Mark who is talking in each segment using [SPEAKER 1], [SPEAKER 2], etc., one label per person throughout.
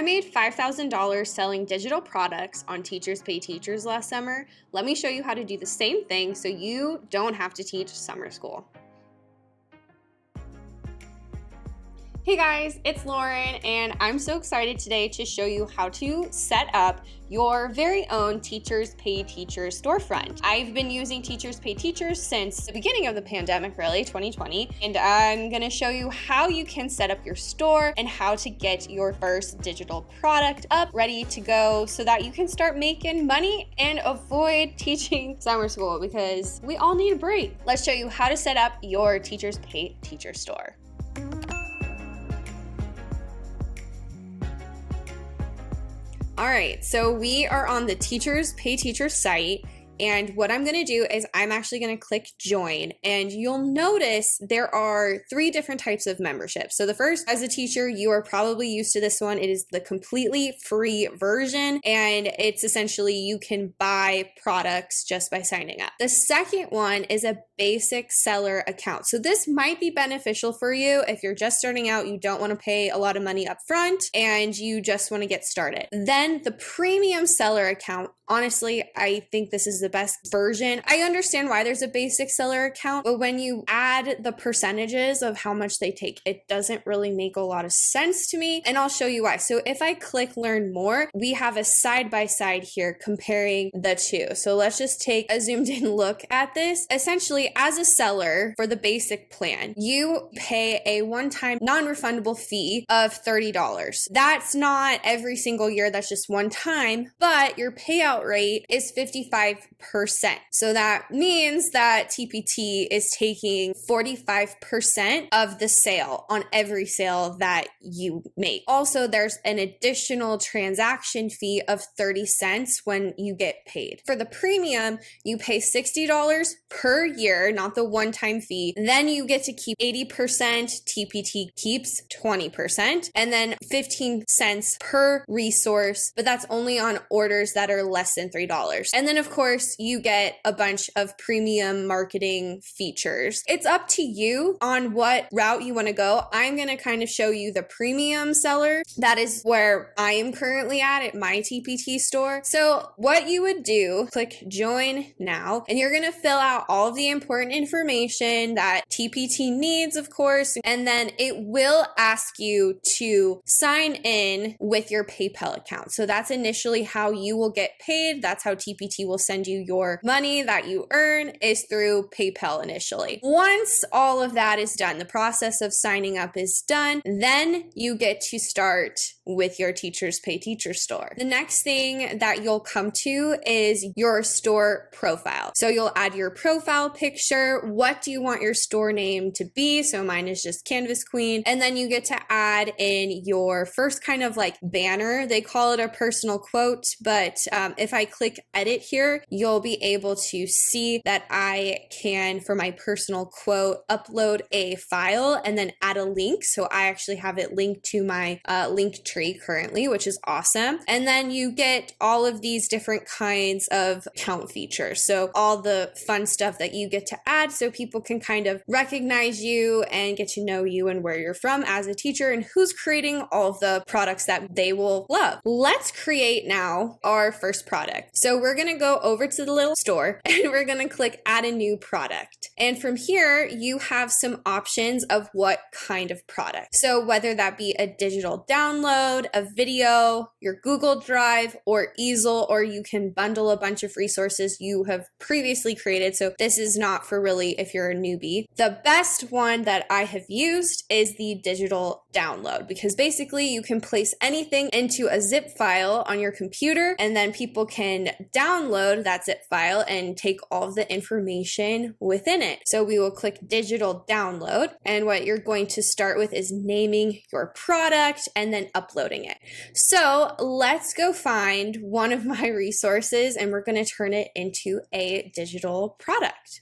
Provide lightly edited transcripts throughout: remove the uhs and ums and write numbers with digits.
[SPEAKER 1] I made $5,000 selling digital products on Teachers Pay Teachers last summer. Let me show you how to do the same thing so you don't have to teach summer school. Hey guys, it's Lauren, and I'm so excited today to show you how to set up your very own Teachers Pay Teachers storefront. I've been using Teachers Pay Teachers since the beginning of the pandemic, really, 2020, and I'm gonna show you how you can set up your store and how to get your first digital product up, ready to go, so that you can start making money and avoid teaching summer school, because we all need a break. Let's show you how to set up your Teachers Pay Teachers store. All right, so we are on the Teachers Pay Teachers site, and what I'm gonna do is I'm actually gonna click join, and you'll notice there are 3 different types of memberships. So the first, as a teacher, you are probably used to this one. It is the completely free version, and it's essentially you can buy products just by signing up. The second one is a basic seller account. So this might be beneficial for you if you're just starting out, you don't want to pay a lot of money up front, and you just want to get started. Then the premium seller account, honestly, I think this is the best version. I understand why there's a basic seller account, but when you add the percentages of how much they take, it doesn't really make a lot of sense to me, and I'll show you why. So if I click learn more, we have a side-by-side here comparing the two. So let's just take a zoomed in look at this. Essentially, as a seller for the basic plan, you pay a one-time non-refundable fee of $30. That's not every single year, that's just one time, but your payout rate is 55%. So that means that TpT is taking 45% of the sale on every sale that you make. Also, there's an additional transaction fee of 30 cents when you get paid. For the premium, you pay $60 per year, not the one-time fee. Then you get to keep 80%, TpT keeps 20%, and then 15 cents per resource, but that's only on orders that are less than $3. And then of course you get a bunch of premium marketing features. It's up to you on what route you want to go. I'm going to kind of show you the premium seller. That is where I am currently at my TpT store. So what you would do, click join now, and you're going to fill out all of the important information that TpT needs, of course, and then it will ask you to sign in with your PayPal account. So that's initially how you will get paid. That's how TpT will send you your money that you earn, is through PayPal initially. Once all of that is done, the process of signing up is done, then you get to start with your Teachers Pay Teachers store. The next thing that you'll come to is your store profile. So you'll add your profile picture. What do you want your store name to be? So mine is just Canvas Queen. And then you get to add in your first kind of like banner. They call it a personal quote, but if I click edit here, you'll be able to see that I can, for my personal quote, upload a file and then add a link. So I actually have it linked to my link tree currently, which is awesome. And then you get all of these different kinds of account features. So all the fun stuff that you get to add so people can kind of recognize you and get to know you and where you're from as a teacher and who's creating all of the products that they will love. Let's create now our first product. So we're going to go over to the little store and we're going to click add a new product. And from here, you have some options of what kind of product. So whether that be a digital download, a video, your Google Drive, or easel, or you can bundle a bunch of resources you have previously created. So this is not for really if you're a newbie. The best one that I have used is the digital download, because basically you can place anything into a zip file on your computer and then people can download that zip file and take all of the information within it. So we will click digital download, and what you're going to start with is naming your product and then uploading it. So let's go find one of my resources and we're going to turn it into a digital product.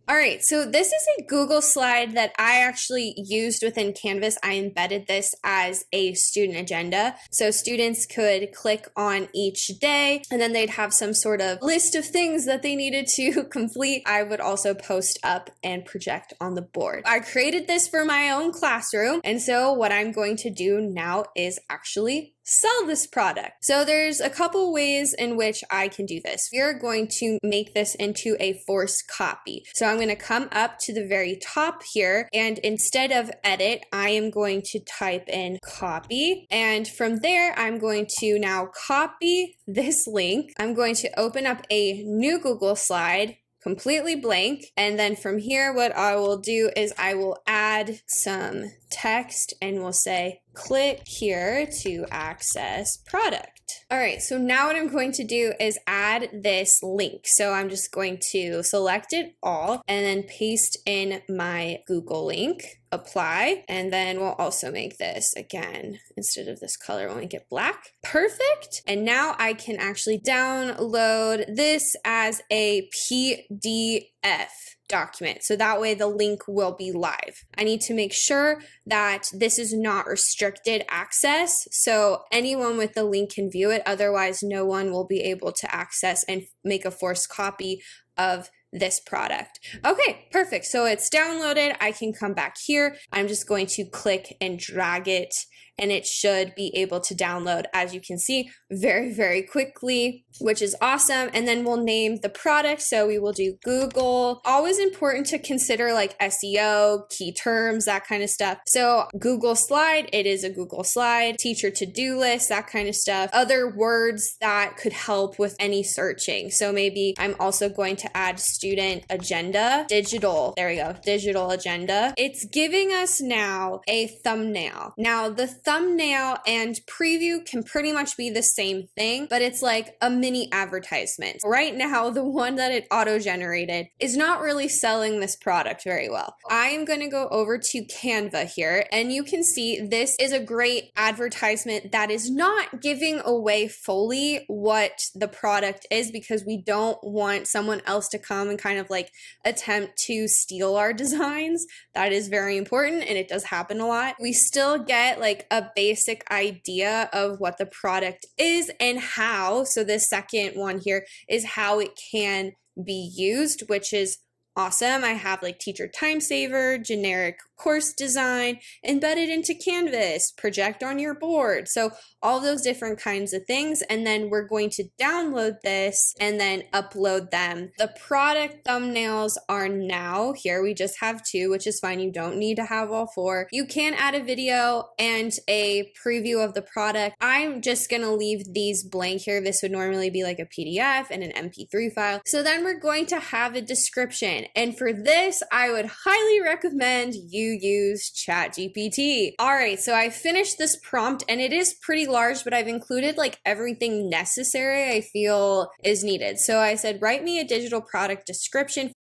[SPEAKER 1] All right, so this is a Google slide that I actually used within Canvas. I embedded this as a student agenda. So students could click on each day and then they'd have some sort of list of things that they needed to complete. I would also post up and project on the board. I created this for my own classroom. And so what I'm going to do now is actually sell this product. So there's a couple ways in which I can do this. We are going to make this into a forced copy. So I'm going to come up to the very top here, and instead of edit, I am going to type in copy. And from there, I'm going to now copy this link. I'm going to open up a new Google slide, completely blank. And then from here, what I will do is I will add some text and we'll say, click here to access product. All right, so now what I'm going to do is add this link. So I'm just going to select it all and then paste in my Google link, apply, and then we'll also make this again, instead of this color, we'll make it black. Perfect. And now I can actually download this as a PDF document. So that way the link will be live. I need to make sure that this is not restricted access. So anyone with the link can view it. Otherwise, no one will be able to access and make a forced copy of this product. Okay, perfect. So it's downloaded. I can come back here. I'm just going to click and drag it and it should be able to download, as you can see, very, very quickly, which is awesome. And then we'll name the product. So we will do Google. Always important to consider like SEO, key terms, that kind of stuff. So Google slide, it is a Google slide, teacher to-do list, that kind of stuff. Other words that could help with any searching. So maybe I'm also going to add student agenda, digital, there we go, digital agenda. It's giving us now a thumbnail. Now the thumbnail and preview can pretty much be the same thing, but it's like a mini advertisement. Right now, the one that it auto-generated is not really selling this product very well. I am going to go over to Canva here, and you can see this is a great advertisement that is not giving away fully what the product is, because we don't want someone else to come and kind of like attempt to steal our designs. That is very important, and it does happen a lot. We still get like a basic idea of what the product is and how. So this second one here is how it can be used, which is awesome. I have like teacher time saver, generic course design, embedded into Canvas, project on your board. So all those different kinds of things. And then we're going to download this and then upload them. The product thumbnails are now here. We just have 2, which is fine. You don't need to have all 4. You can add a video and a preview of the product. I'm just going to leave these blank here. This would normally be like a PDF and an MP3 file. So then we're going to have a description. And for this, I would highly recommend you use ChatGPT. All right, so I finished this prompt and it is pretty large, but I've included like everything necessary I feel is needed. So I said, write me a digital product description.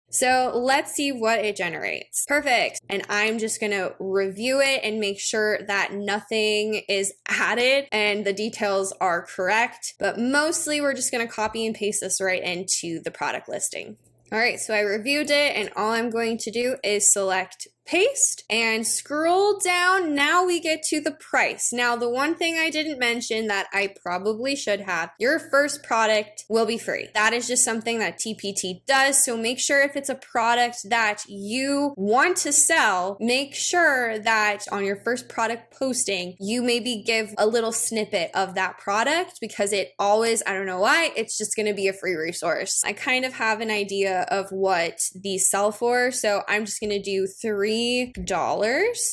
[SPEAKER 1] So let's see what it generates. Perfect. And I'm just gonna review it and make sure that nothing is added and the details are correct. But mostly we're just gonna copy and paste this right into the product listing. All right, so I reviewed it and all I'm going to do is select paste and scroll down. Now we get to the price. Now, the one thing I didn't mention that I probably should have, your first product will be free. That is just something that TpT does. So make sure if it's a product that you want to sell, make sure that on your first product posting, you maybe give a little snippet of that product, because it always, I don't know why, it's just going to be a free resource. I kind of have an idea of what these sell for. So I'm just going to do $3,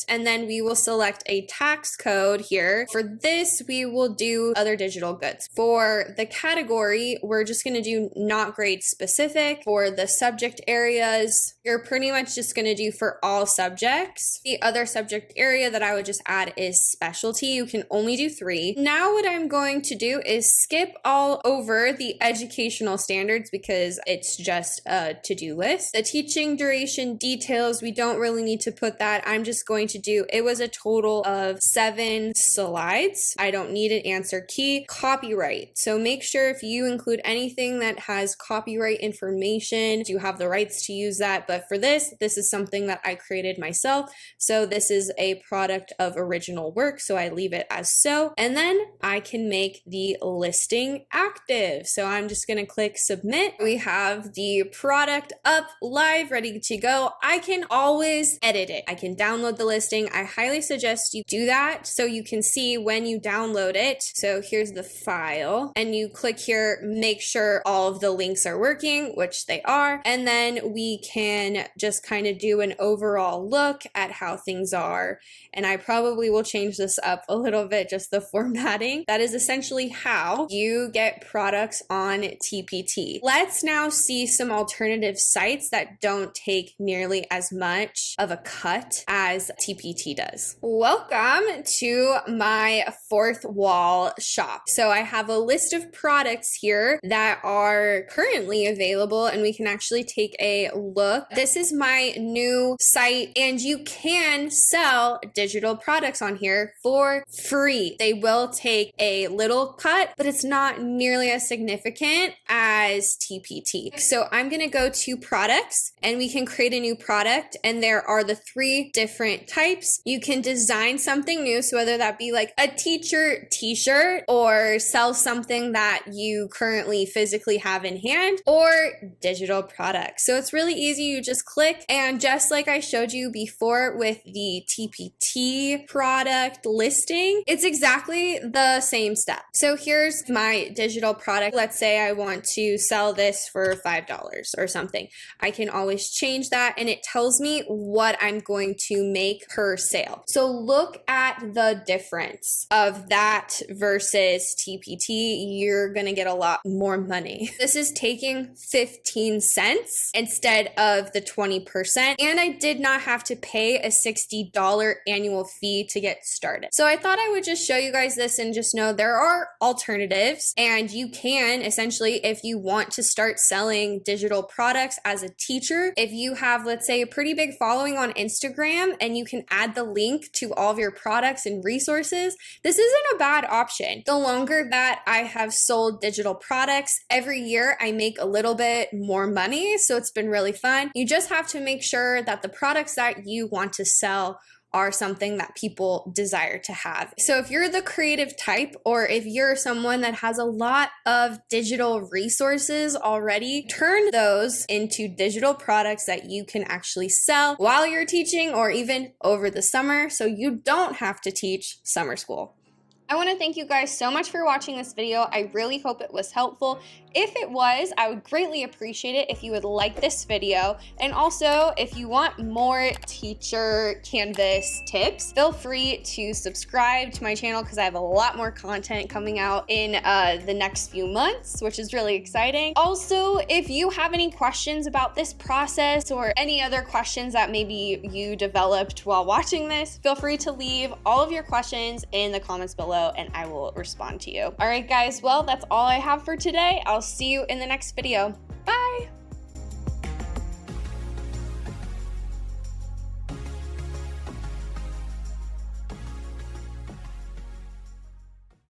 [SPEAKER 1] and then we will select a tax code here. For this, we will do other digital goods. For the category, we're just going to do not grade specific. For the subject areas, you're pretty much just going to do for all subjects. The other subject area that I would just add is specialty. You can only do 3. Now what I'm going to do is skip all over the educational standards because it's just a to-do list. The teaching duration details, we don't really need to put that. I'm just going to do, it was a total of 7 slides. I don't need an answer key. Copyright. So make sure if you include anything that has copyright information, you have the rights to use that. But for this is something that I created myself. So this is a product of original work. So I leave it as so. And then I can make the listing active. So I'm just going to click submit. We have the product up, live, ready to go. I can always edit it. I can download the listing. I highly suggest you do that so you can see when you download it. So here's the file, and you click here, make sure all of the links are working, which they are, and then we can just kind of do an overall look at how things are. And I probably will change this up a little bit, just the formatting. That is essentially how you get products on TpT. Let's now see some alternative sites that don't take nearly as much of a cut as TpT does. Welcome to my Fourthwall shop. So I have a list of products here that are currently available, and we can actually take a look. This is my new site, and you can sell digital products on here for free. They will take a little cut, but it's not nearly as significant as TpT. So I'm going to go to products, and we can create a new product, and there are the 3 different types. You can design something new, so whether that be like a teacher t-shirt, or sell something that you currently physically have in hand, or digital products. So it's really easy. You just click, and just like I showed you before with the TpT product listing, it's exactly the same step. So here's my digital product. Let's say I want to sell this for $5 or something. I can always change that, and it tells me what I'm going to make per sale. So look at the difference of that versus TpT. You're gonna get a lot more money. This is taking 15 cents instead of the 20%, and I did not have to pay a $60 annual fee to get started. So I thought I would just show you guys this and just know there are alternatives, and you can essentially, if you want to start selling digital products as a teacher, if you have, let's say, a pretty big following on Instagram and you can add the link to all of your products and resources, this isn't a bad option. The longer that I have sold digital products, every year I make a little bit more money, so it's been really fun. You just have to make sure that the products that you want to sell are something that people desire to have. So if you're the creative type, or if you're someone that has a lot of digital resources already, turn those into digital products that you can actually sell while you're teaching, or even over the summer, so you don't have to teach summer school. I want to thank you guys so much for watching this video. I really hope it was helpful. If it was, I would greatly appreciate it if you would like this video. And also, if you want more teacher Canvas tips, feel free to subscribe to my channel, because I have a lot more content coming out in the next few months, which is really exciting. Also, if you have any questions about this process, or any other questions that maybe you developed while watching this, feel free to leave all of your questions in the comments below, and I will respond to you. All right, guys, well, that's all I have for today. I'll see you in the next video.